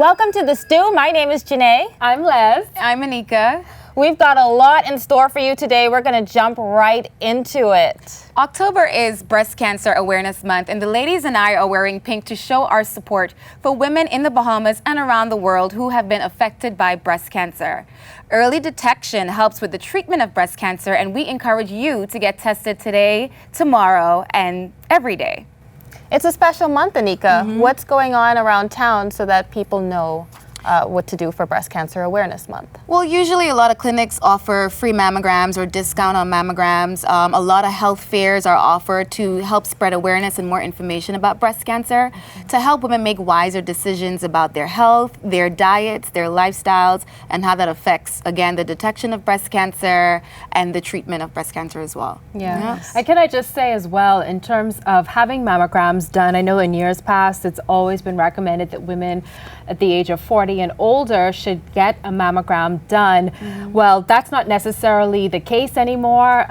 Welcome to The Stew. My name is Janae. I'm Les. I'm Anika. We've got a lot in store for you today. We're going to jump right into it. October is Breast Cancer Awareness Month, and the ladies and I are wearing pink to show our support for women in the Bahamas and around the world who have been affected by breast cancer. Early detection helps with the treatment of breast cancer, and we encourage you to get tested today, tomorrow, and every day. It's a special month, Anika. What's going on around town so that people know what to do for Breast Cancer Awareness Month? Well, usually a lot of clinics offer free mammograms or discount on mammograms. A lot of health fairs are offered to help spread awareness and more information about breast cancer, to help women make wiser decisions about their health, their diets, their lifestyles, and how that affects, again, the detection of breast cancer and the treatment of breast cancer as well. Yes. And can I just say as well, in terms of having mammograms done, I know in years past it's always been recommended that women at the age of 40 and older should get a mammogram done. Well, that's not necessarily the case anymore.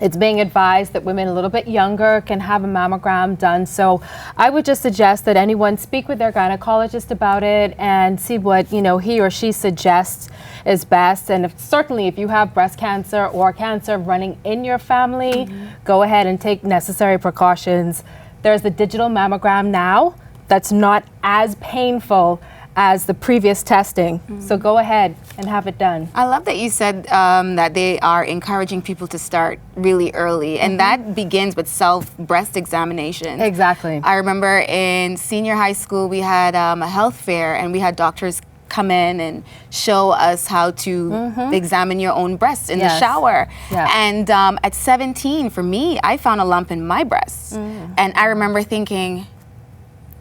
It's being advised that women a little bit younger can have a mammogram done. So I would just suggest that anyone speak with their gynecologist about it and see what he or she suggests is best. And certainly if you have breast cancer or cancer running in your family, go ahead and take necessary precautions. There's a digital mammogram now that's not as painful as the previous testing. So go ahead and have it done. I love that you said that they are encouraging people to start really early, and that begins with self-breast examination. Exactly. I remember in senior high school, we had a health fair, and we had doctors come in and show us how to examine your own breast in the shower. Yeah. And at 17, for me, I found a lump in my breast. And I remember thinking,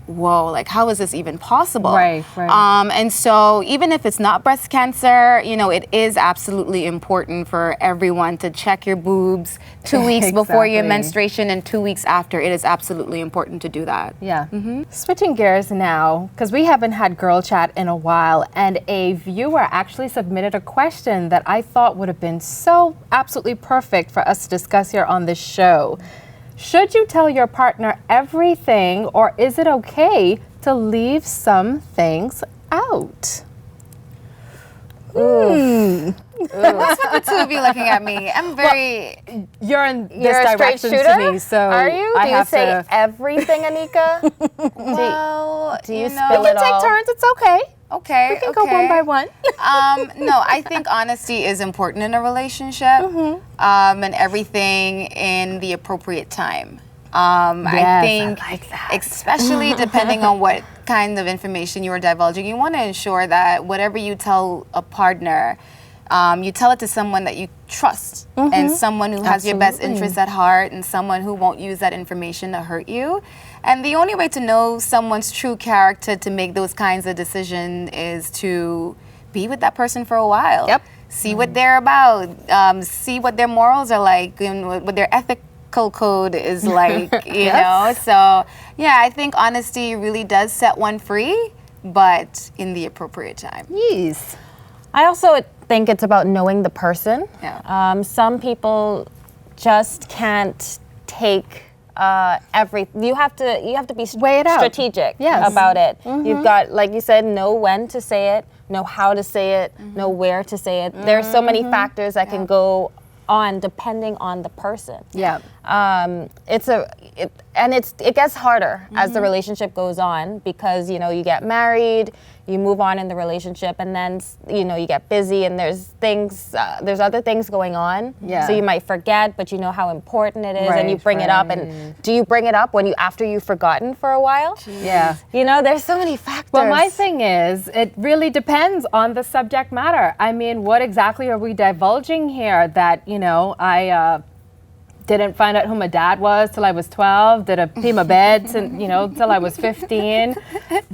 whoa, like how is this even possible? Right. And so even if it's not breast cancer, it is absolutely important for everyone to check your boobs 2 weeks before your menstruation and 2 weeks after. It is absolutely important to do that. Yeah. Switching gears now, because we haven't had Girl Chat in a while, and a viewer actually submitted a question that I thought would have been so absolutely perfect for us to discuss here on this show. Should you tell your partner everything, or is it okay to leave some things out? What's with the two of you looking at me? I'm very... You're in this You're a straight direction shooter? to me, so Are you? I Do you have say to... everything, Anika? Well, do you know, spill We it can take all? turns, it's okay. Okay, We can go one by one. No, I think honesty is important in a relationship, and everything in the appropriate time. I think, like that. especially depending on what kind of information you are divulging, you want to ensure that whatever you tell a partner, you tell it to someone that you trust and someone who has your best interests at heart and someone who won't use that information to hurt you. And the only way to know someone's true character, to make those kinds of decisions, is to be with that person for a while. Yep. See what they're about, see what their morals are like, and what their ethical code is like, you know? So, yeah, I think honesty really does set one free, but in the appropriate time. Yes. I also think it's about knowing the person. Yeah. Some people just can't take you have to be Weigh it out. strategic about it. You've got, like you said, know when to say it, know how to say it, know where to say it. There's so many factors that can go on depending on the person. Yeah. It gets harder as the relationship goes on, because you get married, you move on in the relationship, and then you get busy, and there's other things going on. Yeah. So you might forget, but you know how important it is, and you Right, bring it up. And do you bring it up after you've forgotten for a while? Yeah. There's so many factors. Well, my thing is, it really depends on the subject matter. I mean, what exactly are we divulging here? That, I didn't find out who my dad was till I was 12. Did I pee my bed till I was 15?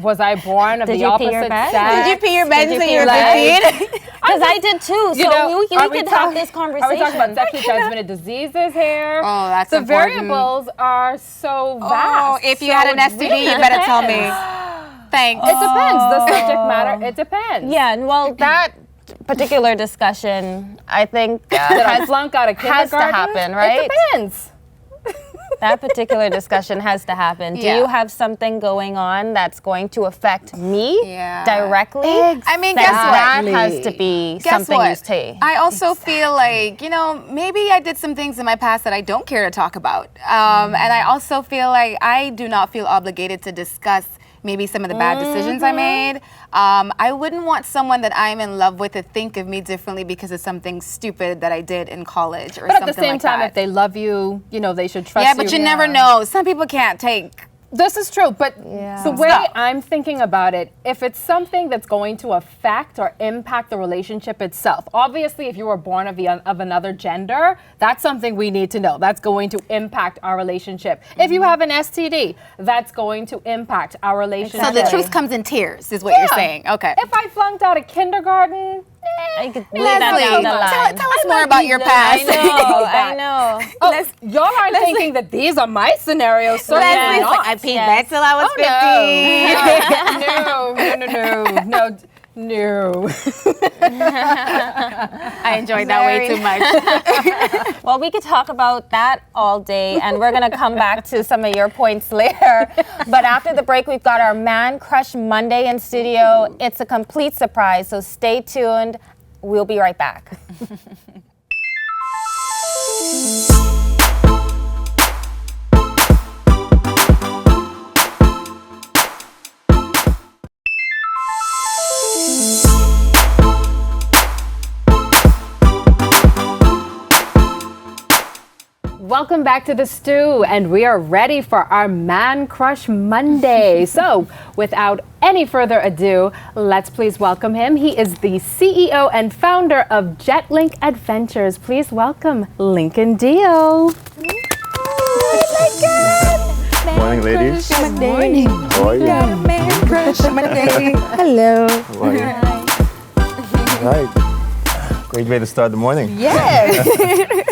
Was I born of Did the you pee opposite your bed? sex? Did you pee your bed until pee you were your 15? Because I did too. So we could have this conversation. Are we talking about sexually transmitted diseases here? Oh, that's the important. variables are so Oh, vast. if you had an STD, you better tell me. Thanks. It depends. The subject matter, it depends. Yeah, well, that particular discussion, I think, Did I flunk out of has kindergarten? to happen, right? It depends. That particular discussion has to happen. Do Yeah. you have something going on that's going to affect me Yeah. directly? I mean, guess what? That has to be Guess something what? you say. I also feel like, maybe I did some things in my past that I don't care to talk about. And I also feel like I do not feel obligated to discuss maybe some of the bad decisions I made. I wouldn't want someone that I'm in love with to think of me differently because of something stupid that I did in college or But at something the same like time, that. if they love you, they should trust you. Yeah, but you never know. Some people can't take. This is true, but Yeah. the way Stop. I'm thinking about it, if it's something that's going to affect or impact the relationship itself, obviously if you were born of another gender, that's something we need to know. That's going to impact our relationship. If you have an STD, that's going to impact our relationship. So the truth comes in tears, is what you're saying. Okay. If I flunked out of kindergarten, I could leave that Leslie, down the line. tell us more about your past. I know. y'all aren't thinking that these are my scenarios. So Leslie's like, I peed back till I was 15. No. I enjoyed that way too much. Well, we could talk about that all day, and we're going to come back to some of your points later. But after the break, we've got our Man Crush Monday in studio. It's a complete surprise, so stay tuned. We'll be right back. Welcome back to the stew, and we are ready for our Man Crush Monday. So, without any further ado, let's please welcome him. He is the CEO and founder of Jetlink Adventures. Please welcome Lincoln Deal. Morning, ladies. Good morning. How are you? Man Crush Monday. Hello. How are you? Right. Great way to start the morning. Yes.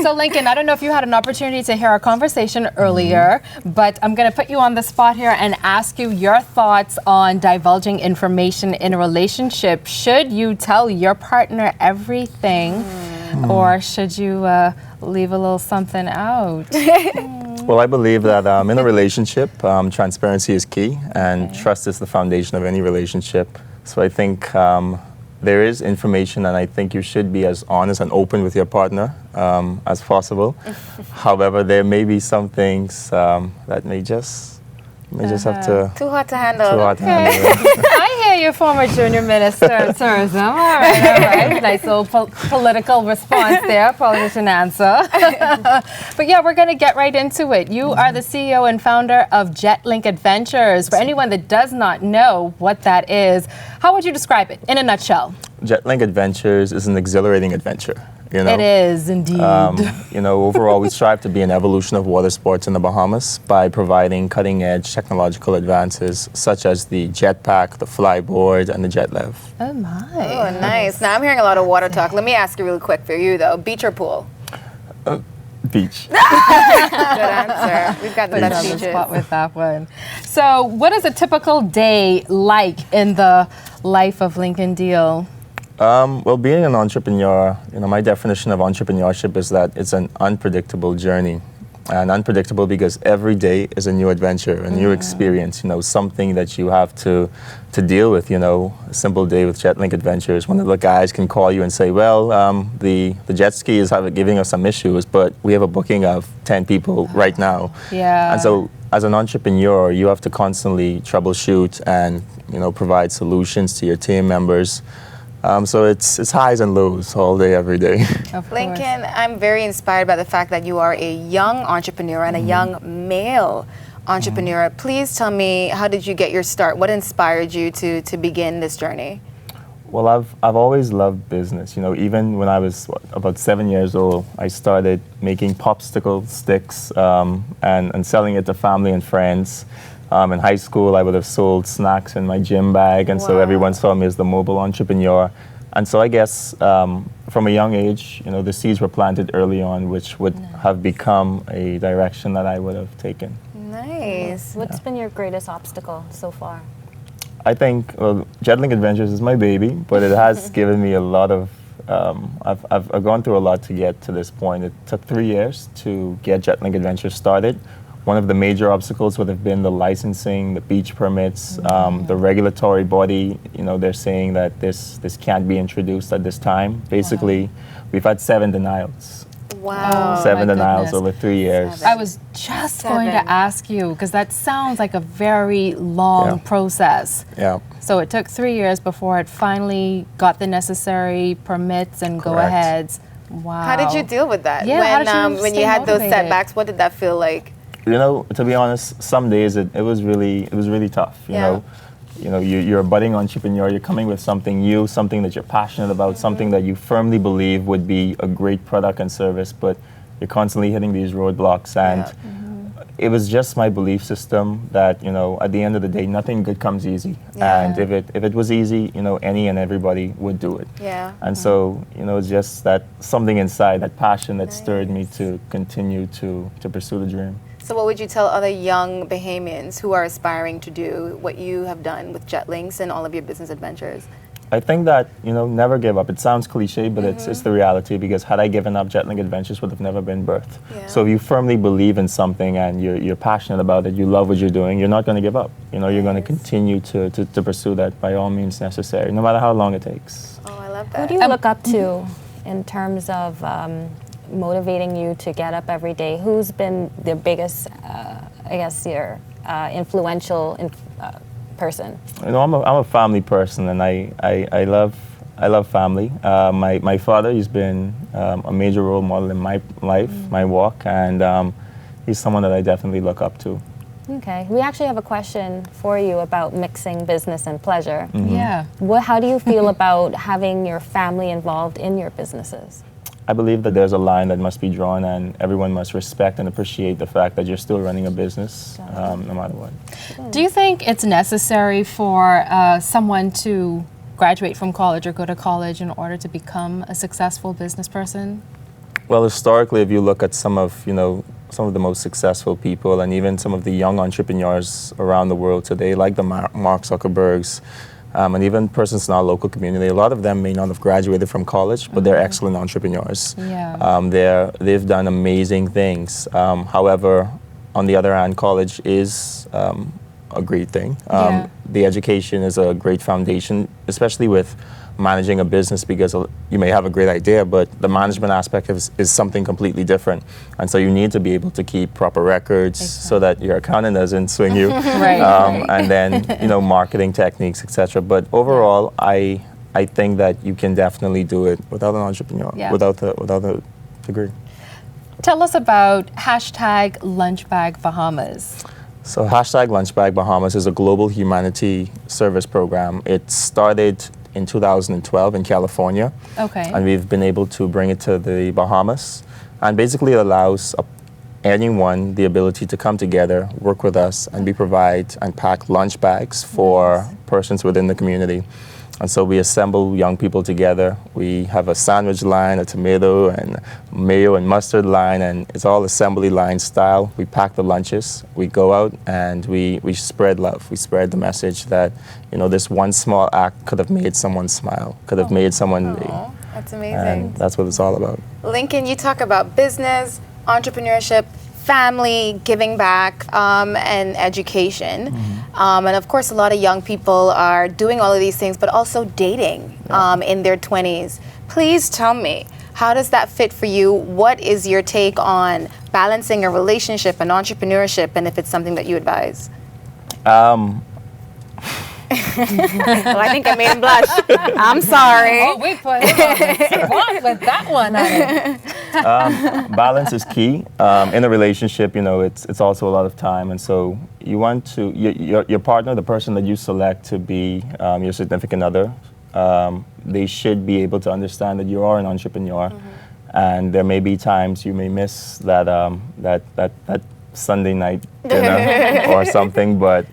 So, Lincoln, I don't know if you had an opportunity to hear our conversation earlier, but I'm going to put you on the spot here and ask you your thoughts on divulging information in a relationship. Should you tell your partner everything, or should you leave a little something out? Well, I believe that in a relationship, transparency is key, and trust is the foundation of any relationship. So I think there is information, and I think you should be as honest and open with your partner as possible. However, there may be some things that may just have to. Too hot to handle. Too hard to handle. I hear you, former junior minister of tourism. All right. Nice little political response there, politician answer. But yeah, we're going to get right into it. You are the CEO and founder of Jetlink Adventures. For anyone that does not know what that is, how would you describe it in a nutshell? Jetlink Adventures is an exhilarating adventure. You know? It is indeed. Overall, we strive to be an evolution of water sports in the Bahamas by providing cutting-edge technological advances such as the jetpack, the flyboard, and the jetlev. Oh my. Oh, nice. Now I'm hearing a lot of water talk. Let me ask you really quick for you though. Beach or pool? Beach. Good answer. We've got the Put best on the beaches. spot with that one. So, what is a typical day like in the life of Lincoln Deal? Well, being an entrepreneur, my definition of entrepreneurship is that it's an unpredictable journey. And unpredictable because every day is a new adventure, a new experience, something that you have to deal with, A simple day with Jetlink Adventures, one of the guys can call you and say, well, the jet ski is giving us some issues, but we have a booking of 10 people right now. Yeah. And so as an entrepreneur, you have to constantly troubleshoot and, provide solutions to your team members. So it's highs and lows all day, every day. Of course. Lincoln, I'm very inspired by the fact that you are a young entrepreneur and a young male entrepreneur. Please tell me, how did you get your start? What inspired you to begin this journey? Well, I've always loved business. Even when I was about 7 years old, I started making popsicle sticks and selling it to family and friends. In high school, I would have sold snacks in my gym bag, and so everyone saw me as the mobile entrepreneur. And so I guess from a young age, the seeds were planted early on, which would have become a direction that I would have taken. Nice. What's been your greatest obstacle so far? I think Jetlink Adventures is my baby, but it has given me a lot of. I've gone through a lot to get to this point. It took 3 years to get Jetlink Adventures started. one of the major obstacles would have been the licensing, the beach permits, the regulatory body. You know, they're saying that this can't be introduced at this time. Basically, we've had 7 denials. Wow. Oh, 7 my denials goodness. over 3 years. I was just going to 7. ask you, because that sounds like a very long Yeah. process. Yeah. So it took 3 years before it finally got the necessary permits and Correct. go-aheads. Wow. How did you deal with that? Yeah, how did you when you stay had those motivated? setbacks, what did that feel like? You know, to be honest, some days it was really tough. Yeah. You know, you're a budding entrepreneur. You're coming with something new, something that you're passionate about, something that you firmly believe would be a great product and service, but you're constantly hitting these roadblocks. And it was just my belief system that, you know, at the end of the day, nothing good comes easy. Yeah. And if it was easy, you know, any and everybody would do it. Yeah. And so, you know, it's just that something inside, that passion that stirred me to continue to pursue the dream. So what would you tell other young Bahamians who are aspiring to do what you have done with Jetlinks and all of your business adventures? I think that, you know, never give up. It sounds cliche, but it's the reality, because had I given up, Jetlink Adventures would have never been birthed. Yeah. So if you firmly believe in something and you're passionate about it, you love what you're doing, you're not going to give up. You know, you're going to continue to pursue that by all means necessary, no matter how long it takes. Oh, I love Who that. do you look up to in terms of motivating you to get up every day? Who's been the biggest, I guess, your influential person? You know, I'm a family person, and I love family. My father, he's been a major role model in my life, my walk, and he's someone that I definitely look up to. Okay. We actually have a question for you about mixing business and pleasure. Yeah. How do you feel about having your family involved in your businesses? I believe that there's a line that must be drawn, and everyone must respect and appreciate the fact that you're still running a business, no matter what. Do you think it's necessary for someone to graduate from college or go to college in order to become a successful business person? Well, historically, if you look at some of the most successful people, and even some of the young entrepreneurs around the world today, like the Mark Zuckerbergs, and even persons in our local community, a lot of them may not have graduated from college, but they're excellent entrepreneurs. Yeah. They've done amazing things. However, on the other hand, college is a great thing. Yeah. The education is a great foundation, especially with managing a business, because you may have a great idea, but the management aspect is something completely different. And so you need to be able to keep proper records so that your accountant doesn't swing you. Right. And then, you know, marketing techniques, etc. But overall, I think that you can definitely do it without an entrepreneur, Yeah. without a degree. Tell us about #LunchbagBahamas. So #LunchbagBahamas is a global humanity service program. It started in 2012 in California. Okay. And we've been able to bring it to the Bahamas. And basically it allows anyone the ability to come together, work with us, and we provide and pack lunch bags for persons within the community. And so we assemble young people together. We have a sandwich line, a tomato and mayo and mustard line, and it's all assembly line style. We pack the lunches, we go out and we spread love. We spread the message that, you know, this one small act could have made someone smile, could have made someone day. That's amazing. And that's what it's all about. Lincoln, you talk about business, entrepreneurship, family, giving back, and education. And of course, a lot of young people are doing all of these things, but also dating in their 20s. Please tell me, how does that fit for you? What is your take on balancing a relationship and entrepreneurship, and if it's something that you advise? Well, I think I made him blush. I'm sorry. Oh, we put him on with that one. Balance is key. In a relationship, you know, it's also a lot of time, and so you want to your partner, the person that you select to be your significant other, they should be able to understand that you are an entrepreneur, and there may be times you may miss that Sunday night dinner or something, but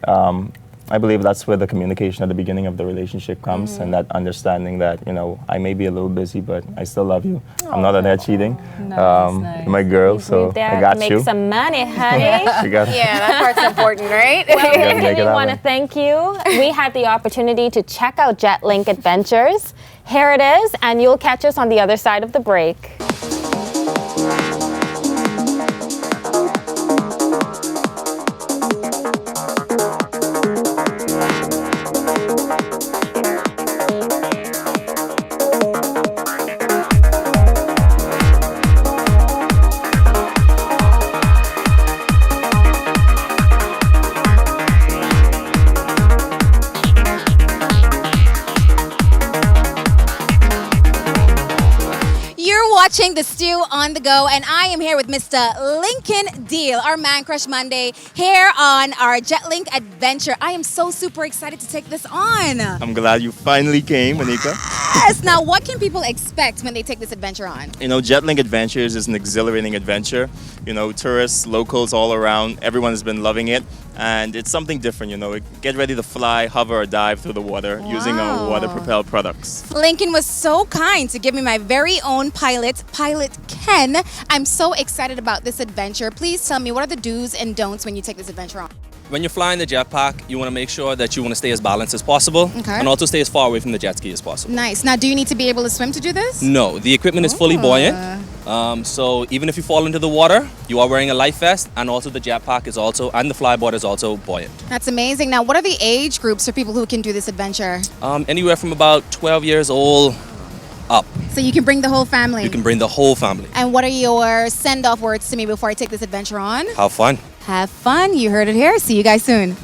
I believe that's where the communication at the beginning of the relationship comes, and that understanding that, you know, I may be a little busy, but I still love you. I'm not on there cheating. Nice. You're my girl, so I got make you. some money, honey. Yeah, that part's important, right? Well, gotta make Lincoln, it we want to happen. thank you. We had the opportunity to check out Jetlink Adventures. Here it is, and you'll catch us on the other side of the break. watching The Stew on the Go, and I am here with Mr. Lincoln Deal, our Man Crush Monday, here on our Jetlink adventure. I am so super excited to take this on. I'm glad you finally came, Anika. Yes. Now, what can people expect when they take this adventure on? You know, Jetlink Adventures is an exhilarating adventure. You know, tourists, locals all around, everyone has been loving it. And it's something different, you know. Get ready to fly, hover, or dive through the water using our water-propelled products. Lincoln was so kind to give me my very own pilot, Pilot Ken. I'm so excited about this adventure. Please tell me, what are the do's and don'ts when you take this adventure on? When you're flying the jetpack, you want to make sure that you want to stay as balanced as possible and also stay as far away from the jet ski as possible. Nice. Now, do you need to be able to swim to do this? No, the equipment is fully buoyant. So even if you fall into the water, you are wearing a life vest, and also the jetpack is also, and the flyboard is also buoyant. That's amazing. Now, what are the age groups for people who can do this adventure? Anywhere from about 12 years old up. So you can bring the whole family? You can bring the whole family. And what are your send-off words to me before I take this adventure on? Have fun. Have fun. You heard it here. See you guys soon.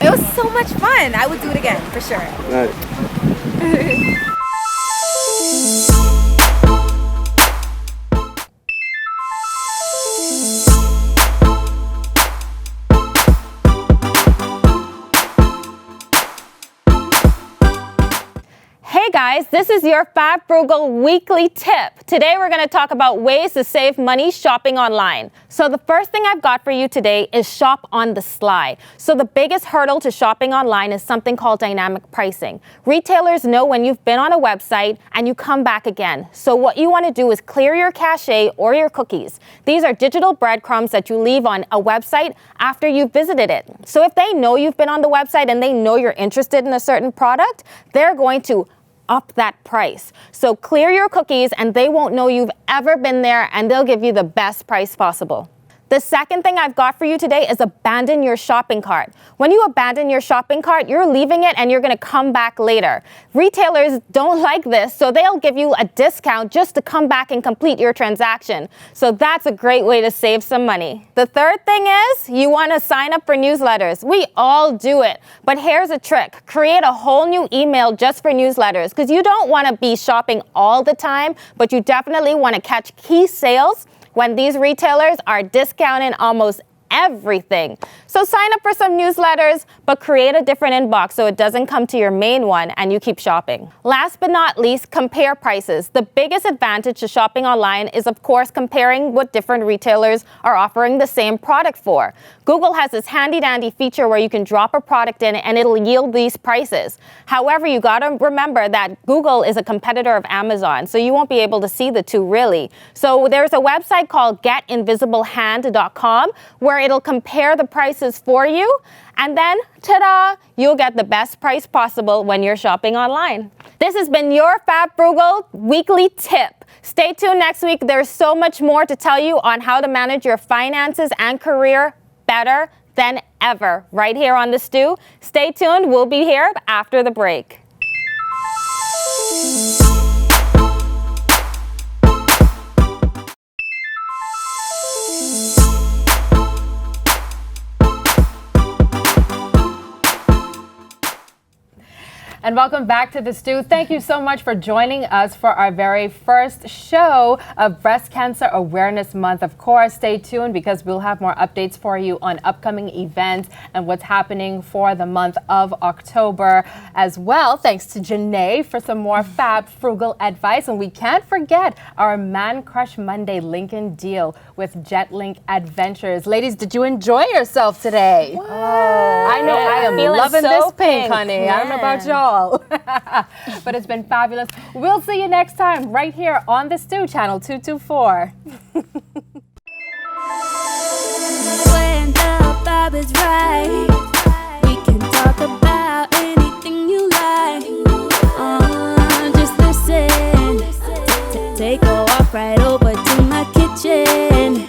It was so much fun. I would do it again, for sure. Hey guys, this is your Fab Frugal weekly tip. Today we're going to talk about ways to save money shopping online. So the first thing I've got for you today is shop on the sly. So the biggest hurdle to shopping online is something called dynamic pricing. Retailers know when you've been on a website and you come back again. So what you want to do is clear your cache or your cookies. These are digital breadcrumbs that you leave on a website after you've visited it. So if they know you've been on the website and they know you're interested in a certain product, they're going to up that price. So clear your cookies and they won't know you've ever been there, and they'll give you the best price possible. The second thing I've got for you today is abandon your shopping cart. When you abandon your shopping cart, you're leaving it and you're going to come back later. Retailers don't like this, so they'll give you a discount just to come back and complete your transaction. So that's a great way to save some money. The third thing is you want to sign up for newsletters. We all do it, but here's a trick. Create a whole new email just for newsletters, because you don't want to be shopping all the time, but you definitely want to catch key sales when these retailers are discounting almost everything. So sign up for some newsletters, but create a different inbox so it doesn't come to your main one and you keep shopping. Last but not least, compare prices. The biggest advantage to shopping online is, of course, comparing what different retailers are offering the same product for. Google has this handy dandy feature where you can drop a product in and it'll yield these prices. However, you gotta remember that Google is a competitor of Amazon, so you won't be able to see the two really. So there's a website called getinvisibleHand.com where it'll compare the prices for you, and then, ta-da, you'll get the best price possible when you're shopping online. This has been your Fab Frugal weekly tip. Stay tuned next week. There's so much more to tell you on how to manage your finances and career better than ever right here on The Stew. Stay tuned. We'll be here after the break. And welcome back to The Stew. Thank you so much for joining us for our very first show of Breast Cancer Awareness Month. Of course, stay tuned because we'll have more updates for you on upcoming events and what's happening for the month of October as well. Thanks to Janae for some more Fab Frugal advice. And we can't forget our Man Crush Monday Lincoln deal with Jetlink Adventures. Ladies, did you enjoy yourself today? Wow. I know I am Feeling loving so this pink, pink, honey. I don't know about y'all. But it's been fabulous. We'll see you next time right here on The Stew, channel 224. When the vibe is right, we can talk about anything you like. Just listen. Take a walk right over to my kitchen.